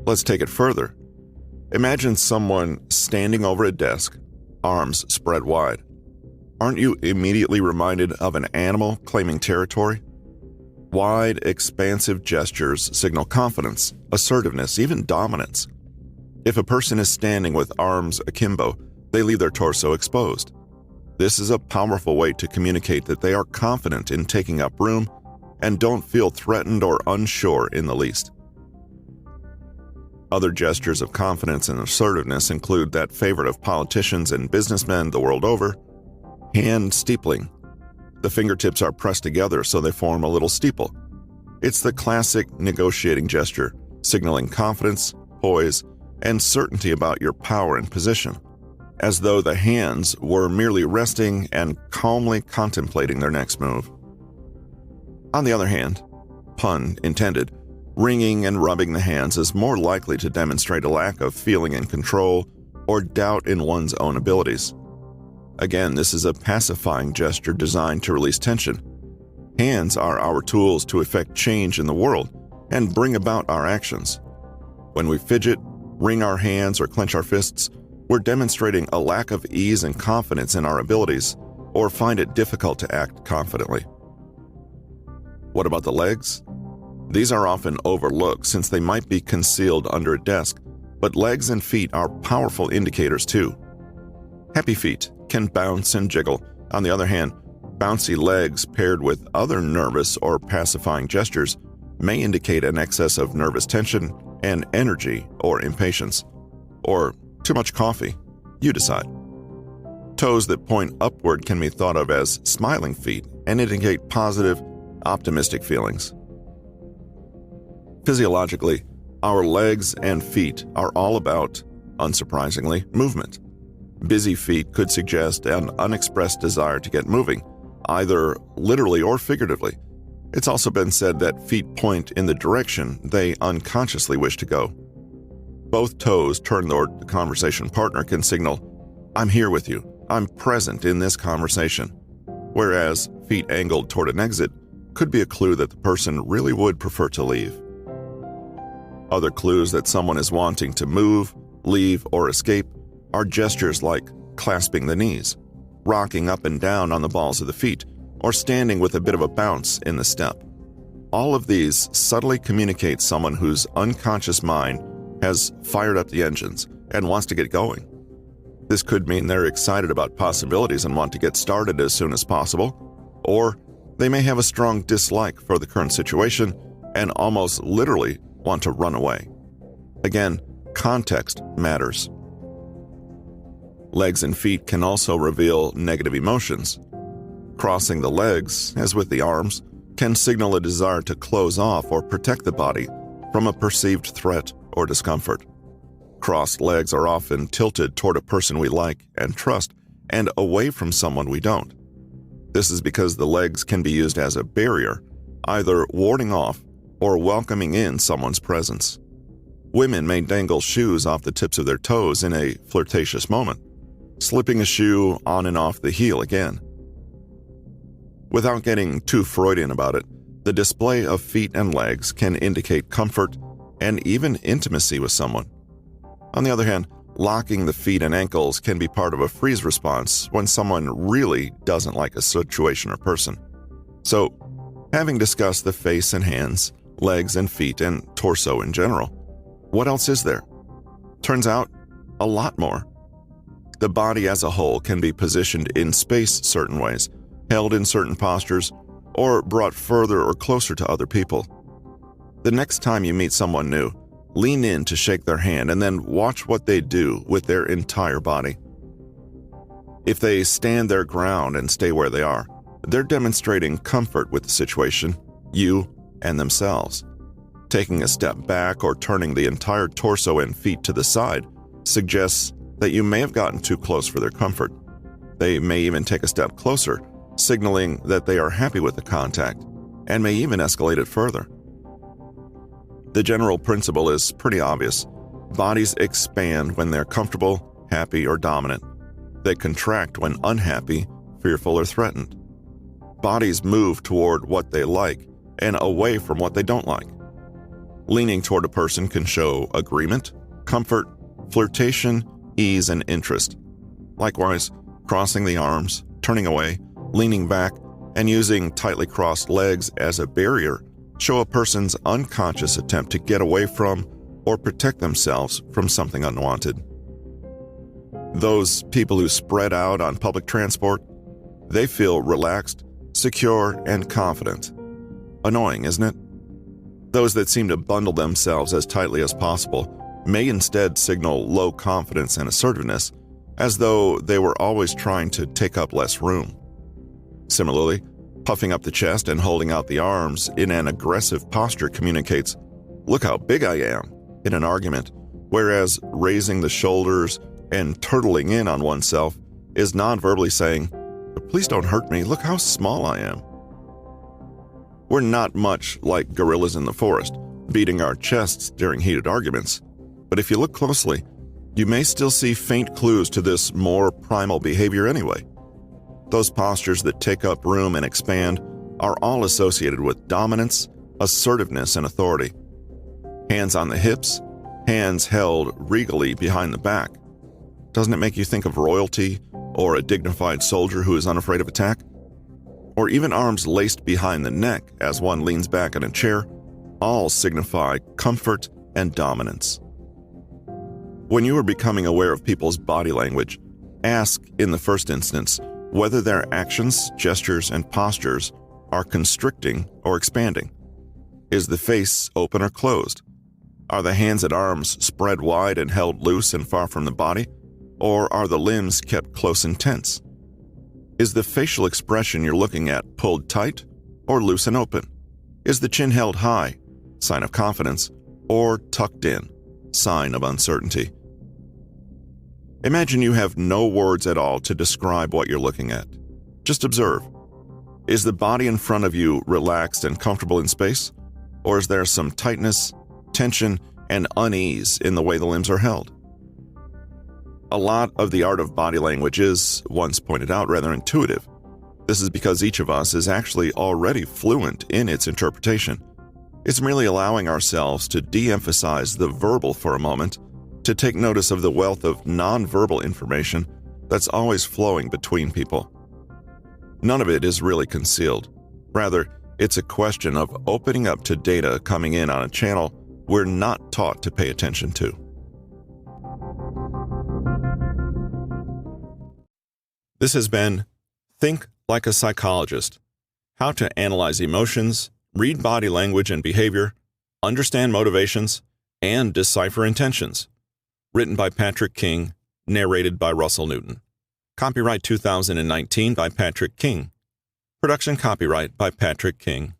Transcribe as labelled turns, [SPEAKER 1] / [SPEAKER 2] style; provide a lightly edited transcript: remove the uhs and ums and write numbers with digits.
[SPEAKER 1] Let's take it further. Imagine someone standing over a desk, arms spread wide. Aren't you immediately reminded of an animal claiming territory? Wide, expansive gestures signal confidence, assertiveness, even dominance. If a person is standing with arms akimbo, they leave their torso exposed. This is a powerful way to communicate that they are confident in taking up room and don't feel threatened or unsure in the least. Other gestures of confidence and assertiveness include that favorite of politicians and businessmen the world over, hand steepling. The fingertips are pressed together so they form a little steeple. It's the classic negotiating gesture, signaling confidence, poise, and certainty about your power and position, as though the hands were merely resting and calmly contemplating their next move. On the other hand, pun intended, wringing and rubbing the hands is more likely to demonstrate a lack of feeling in control or doubt in one's own abilities. Again, this is a pacifying gesture designed to release tension. Hands are our tools to effect change in the world and bring about our actions. When we fidget, wring our hands, or clench our fists, we're demonstrating a lack of ease and confidence in our abilities, or find it difficult to act confidently. What about the legs? These are often overlooked since they might be concealed under a desk, but legs and feet are powerful indicators too. Happy feet can bounce and jiggle. On the other hand, bouncy legs paired with other nervous or pacifying gestures may indicate an excess of nervous tension and energy or impatience, or too much coffee. You decide. Toes that point upward can be thought of as smiling feet and indicate positive, optimistic feelings. Physiologically, our legs and feet are all about, unsurprisingly, movement. Busy feet could suggest an unexpressed desire to get moving, either literally or figuratively. It's also been said that feet point in the direction they unconsciously wish to go. Both toes turned toward the conversation partner can signal, "I'm here with you, I'm present in this conversation," whereas feet angled toward an exit could be a clue that the person really would prefer to leave. Other clues that someone is wanting to move, leave, or escape are gestures like clasping the knees, rocking up and down on the balls of the feet, or standing with a bit of a bounce in the step. All of these subtly communicate someone whose unconscious mind has fired up the engines and wants to get going. This could mean they're excited about possibilities and want to get started as soon as possible, or they may have a strong dislike for the current situation and almost literally want to run away. Again, context matters. Legs and feet can also reveal negative emotions. Crossing the legs, as with the arms, can signal a desire to close off or protect the body from a perceived threat or discomfort. Crossed legs are often tilted toward a person we like and trust and away from someone we don't. This is because the legs can be used as a barrier, either warding off or welcoming in someone's presence. Women may dangle shoes off the tips of their toes in a flirtatious moment, slipping a shoe on and off the heel again. Without getting too Freudian about it, the display of feet and legs can indicate comfort and even intimacy with someone. On the other hand, locking the feet and ankles can be part of a freeze response when someone really doesn't like a situation or person. So, having discussed the face and hands, legs and feet, and torso in general, what else is there? Turns out, a lot more. The body as a whole can be positioned in space certain ways, held in certain postures, or brought further or closer to other people. The next time you meet someone new, lean in to shake their hand and then watch what they do with their entire body. If they stand their ground and stay where they are, they're demonstrating comfort with the situation, you, and themselves. Taking a step back or turning the entire torso and feet to the side suggests that you may have gotten too close for their comfort. They may even take a step closer, signaling that they are happy with the contact, and may even escalate it further. The general principle is pretty obvious. Bodies expand when they're comfortable, happy, or dominant. They contract when unhappy, fearful, or threatened. Bodies move toward what they like and away from what they don't like. Leaning toward a person can show agreement, comfort, flirtation, ease, and interest. Likewise, crossing the arms, turning away, leaning back, and using tightly crossed legs as a barrier show a person's unconscious attempt to get away from or protect themselves from something unwanted. Those people who spread out on public transport, they feel relaxed, secure, and confident. Annoying, isn't it? Those that seem to bundle themselves as tightly as possible may instead signal low confidence and assertiveness, as though they were always trying to take up less room. Similarly, puffing up the chest and holding out the arms in an aggressive posture communicates, "Look how big I am," in an argument, whereas raising the shoulders and turtling in on oneself is non-verbally saying, "Please don't hurt me, look how small I am." We're not much like gorillas in the forest, beating our chests during heated arguments, but if you look closely, you may still see faint clues to this more primal behavior anyway. Those postures that take up room and expand are all associated with dominance, assertiveness, and authority. Hands on the hips, hands held regally behind the back. Doesn't it make you think of royalty or a dignified soldier who is unafraid of attack? Or even arms laced behind the neck as one leans back in a chair, all signify comfort and dominance. When you are becoming aware of people's body language, ask, in the first instance, whether their actions, gestures, and postures are constricting or expanding. Is the face open or closed? Are the hands and arms spread wide and held loose and far from the body? Or are the limbs kept close and tense? Is the facial expression you're looking at pulled tight or loose and open? Is the chin held high, sign of confidence, or tucked in, sign of uncertainty? Imagine you have no words at all to describe what you're looking at. Just observe. Is the body in front of you relaxed and comfortable in space? Or is there some tightness, tension, and unease in the way the limbs are held? A lot of the art of body language is, once pointed out, rather intuitive. This is because each of us is actually already fluent in its interpretation. It's merely allowing ourselves to de-emphasize the verbal for a moment, to take notice of the wealth of non-verbal information that's always flowing between people. None of it is really concealed. Rather, it's a question of opening up to data coming in on a channel we're not taught to pay attention to. This has been Think Like a Psychologist: How to Analyze Emotions, Read Body Language and Behavior, Understand Motivations, and Decipher Intentions. Written by Patrick King, narrated by Russell Newton. Copyright 2019 by Patrick King. Production copyright by Patrick King.